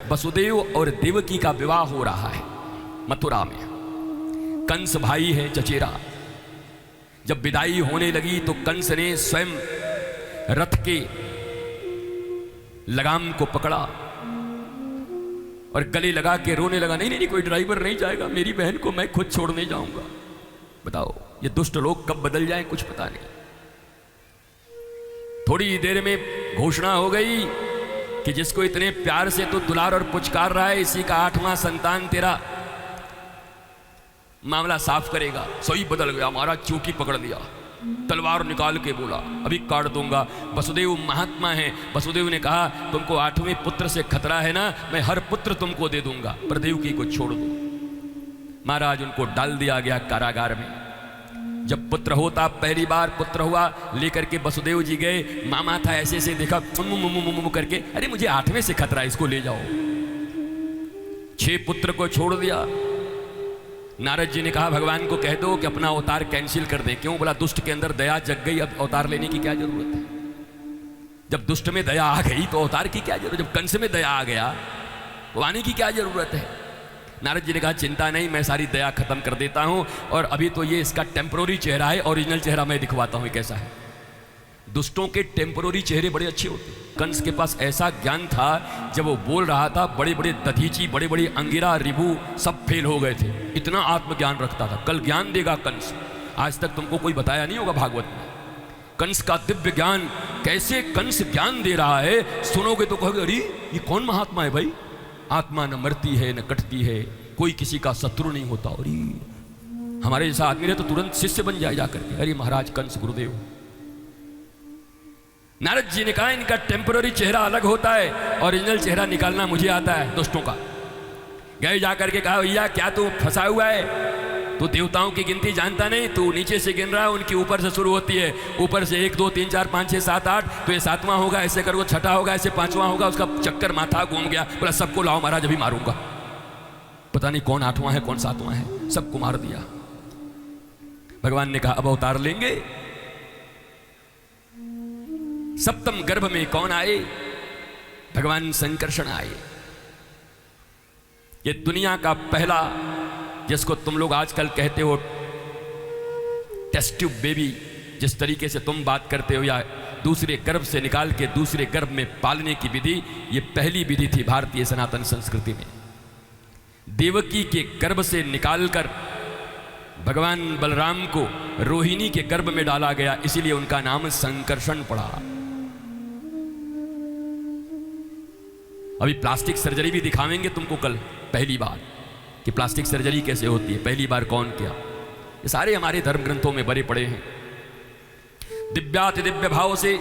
वसुदेव और देवकी का विवाह हो रहा है मथुरा में। कंस भाई है चचेरा। जब विदाई होने लगी तो कंस ने स्वयं रथ के लगाम को पकड़ा और गले लगा के रोने लगा, नहीं नहीं नहीं, कोई ड्राइवर नहीं जाएगा, मेरी बहन को मैं खुद छोड़ने जाऊंगा। बताओ ये दुष्ट लोग कब बदल जाएं कुछ पता नहीं। थोड़ी देर में घोषणा हो गई कि जिसको इतने प्यार से तो दुलार और पुचकार रहा है, इसी का 8वां संतान तेरा मामला साफ करेगा। सोई बदल गया, हमारा चूटी पकड़ लिया, तलवार निकाल के बोला अभी काट दूंगा। वसुदेव महात्मा है, वसुदेव ने कहा तुमको 8वें पुत्र से खतरा है ना, मैं हर पुत्र तुमको दे दूंगा, पर देवकी को छोड़ दो। महाराज उनको डाल दिया गया कारागार में। जब पुत्र होता, पहली बार पुत्र हुआ, लेकर के वसुदेव जी गए। मामा था, ऐसे ऐसे देखा मुमु करके, अरे मुझे 8वें से खतरा, इसको ले जाओ। 6 पुत्र को छोड़ दिया। नारद जी ने कहा भगवान को कह दो कि अपना अवतार कैंसिल कर दे। क्यों? बोला दुष्ट के अंदर दया जग गई, अब अवतार लेने की क्या जरूरत है। जब दुष्ट में दया आ गई तो अवतार की क्या जरूरत। जब कंस में दया आ गया तो आने की क्या जरूरत है। नारद जी ने कहा चिंता नहीं, मैं सारी दया खत्म कर देता हूं, और अभी तो ये इसका टेम्पोररी चेहरा है, ओरिजिनल चेहरा मैं दिखवाता हूं कैसा है। दुष्टों के टेम्पोररी चेहरे बड़े अच्छे होते। कंस के पास ऐसा ज्ञान था, जब वो बोल रहा था बड़े बड़े दधीची, बड़े बड़े अंगिरा, रिभु सब फेल हो गए थे, इतना आत्मज्ञान रखता था। कल ज्ञान देगा कंस, आज तक तुमको कोई बताया नहीं होगा भागवत में। कंस का दिव्य ज्ञान, कैसे कंस ज्ञान दे रहा है, सुनोगे तो कहोगे अरे ये कौन महात्मा है भाई। आत्मा न मरती है न कटती है, कोई किसी का शत्रु नहीं होता। और हमारे जैसा आदमी रहे तो तुरंत शिष्य बन जाए जाकर के, अरे महाराज कंस गुरुदेव। नारद जी ने कहा इनका टेम्पररी चेहरा अलग होता है, ओरिजिनल चेहरा निकालना मुझे आता है दुष्टों का। गए जाकर के कहा भैया क्या तू फंसा हुआ है, तू देवताओं की गिनती जानता नहीं, तू नीचे से गिन रहा है, उनकी ऊपर से शुरू होती है, ऊपर से 1 2 3 4 5 6 7 8, तो ये 7वां होगा, ऐसे करो 6ठा होगा, ऐसे 5वां होगा। उसका चक्कर माथा घूम गया, बोला सबको लाओ महाराज अभी मारूंगा। पता नहीं कौन 8वां है कौन 7वां है, सबको मार दिया। भगवान ने कहा अब अवतार लेंगे। सप्तम गर्भ में कौन आए? भगवान संकर्षण आए। ये दुनिया का पहला, जिसको तुम लोग आजकल कहते हो टेस्ट ट्यूब बेबी, जिस तरीके से तुम बात करते हो, या दूसरे गर्भ से निकाल के दूसरे गर्भ में पालने की विधि, ये पहली विधि थी भारतीय सनातन संस्कृति में। देवकी के गर्भ से निकालकर भगवान बलराम को रोहिणी के गर्भ में डाला गया, इसीलिए उनका नाम संकर्षण पड़ा। अभी प्लास्टिक सर्जरी भी दिखावेंगे तुमको कल, पहली बार कि प्लास्टिक सर्जरी कैसे होती है, पहली बार कौन किया। ये सारे हमारे धर्म ग्रंथों में भरे पड़े हैं। दिव्याति दिव्य भाव से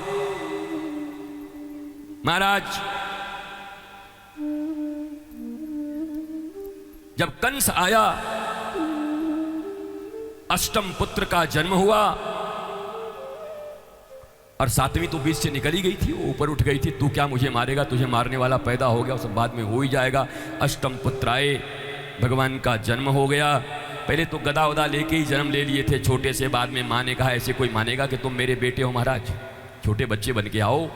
महाराज जब कंस आया, अष्टम पुत्र का जन्म हुआ, और 7वीं तो बीच से निकल ही गई थी, वो ऊपर उठ गई थी। तू क्या मुझे मारेगा, तुझे मारने वाला पैदा हो गया, सब बाद में हो ही जाएगा। अष्टम पुत्र आए, भगवान का जन्म हो गया। पहले तो गदा वदा लेके ही जन्म ले लिए थे छोटे से, बाद में माँ ने कहा ऐसे कोई मानेगा कि तुम मेरे बेटे हो महाराज, छोटे बच्चे बन के आओ।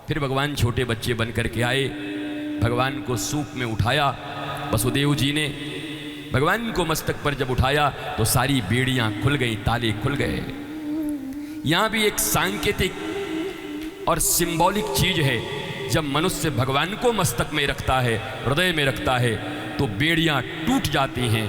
फिर भगवान छोटे बच्चे बन करके आए। भगवान को सूप में उठाया वसुदेव जी ने। भगवान को मस्तक पर जब उठाया तो सारी बेड़ियां खुल गई, ताले खुल गए। यहां भी एक सांकेतिक और सिंबॉलिक चीज है। जब मनुष्य भगवान को मस्तक में रखता है, हृदय में रखता है, तो बेड़ियां टूट जाती हैं,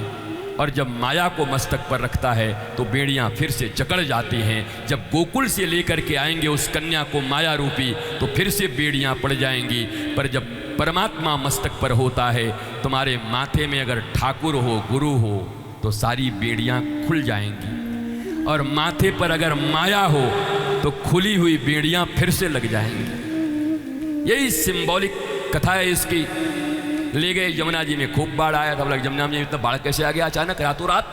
और जब माया को मस्तक पर रखता है तो बेड़ियां फिर से जकड़ जाती हैं। जब गोकुल से लेकर के आएंगे उस कन्या को माया रूपी, तो फिर से बेड़ियां पड़ जाएंगी। पर जब परमात्मा मस्तक पर होता है, तुम्हारे माथे में अगर ठाकुर हो, गुरु हो, तो सारी बेड़ियां खुल जाएंगी। और माथे पर अगर माया हो तो खुली हुई बेड़ियां फिर से लग जाएंगी। यही सिंबॉलिक कथा है इसकी। ले गए यमुना जी में, खूब बाढ़ आया था। बोला यमुना जी में इतना बाढ़ कैसे आ गया अचानक रातों रात।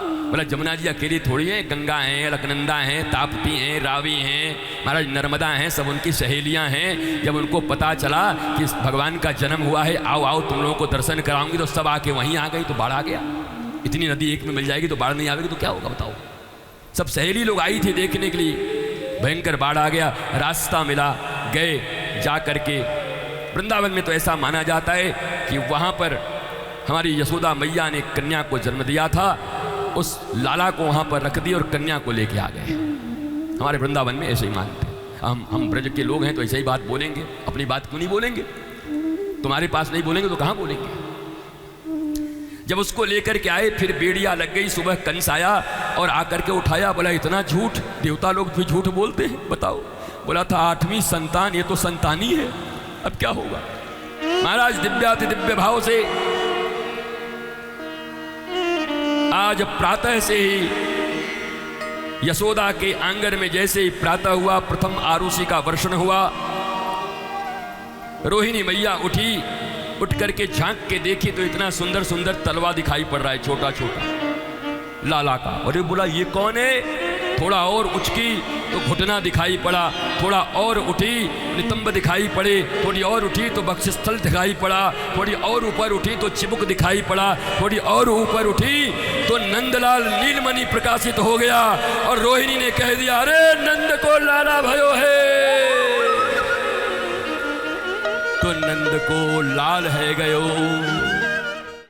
बोला यमुना जी अकेली थोड़ी है, गंगा हैं, अलकनंदा हैं, ताप्ती हैं, रावी हैं, महाराज नर्मदा हैं, सब उनकी सहेलियां हैं। जब उनको पता चला कि भगवान का जन्म हुआ है, आओ आओ तुम लोगों को दर्शन कराऊंगी, तो सब आके वहीं आ गई, तो बाढ़ आ गया। इतनी नदी एक में मिल जाएगी तो बाढ़ नहीं आएगी तो क्या होगा बताओ। सब सहेली लोग आई थी देखने के लिए, भयंकर बाढ़ आ गया। रास्ता मिला, गए जा करके वृंदावन में तो ऐसा माना जाता है कि वहाँ पर हमारी यशोदा मैया ने कन्या को जन्म दिया था, उस लाला को वहाँ पर रख दिया और कन्या को लेके आ गए। हमारे वृंदावन में ऐसे ही मानते हैं। हम ब्रज के लोग हैं तो ऐसे ही बात बोलेंगे, अपनी बात क्यों नहीं बोलेंगे? तुम्हारे पास नहीं बोलेंगे तो कहाँ बोलेंगे? जब उसको लेकर के आए, फिर बेड़िया लग गई, सुबह कंस आया और आकर के उठाया। बोला इतना झूठ, देवता लोग भी झूठ बोलते हैं, बताओ। बोला था 8वीं संतान, ये तो संतानी है, अब क्या होगा? महाराज दिव्याति दिव्य भाव से आज प्रातः से ही यशोदा के आंगन में जैसे ही प्रातः हुआ, प्रथम आरुषि का वर्षण हुआ। रोहिणी मैया उठी, उठ करके झांक के देखी तो इतना सुंदर सुंदर तलवा दिखाई पड़ रहा है, छोटा छोटा लाला का। अरे बोला ये कौन है? थोड़ा और उचकी तो घुटना दिखाई पड़ा, थोड़ा और उठी नितंब दिखाई पड़े, थोड़ी और उठी तो बक्षस्थल दिखाई पड़ा, थोड़ी और ऊपर उठी तो चिबुक दिखाई पड़ा, थोड़ी और ऊपर उठी तो नंदलाल नीलमणि प्रकाशित हो गया। और रोहिणी ने कह दिया, अरे नंद को लाला भयो है, तो नंद को लाल है गयो।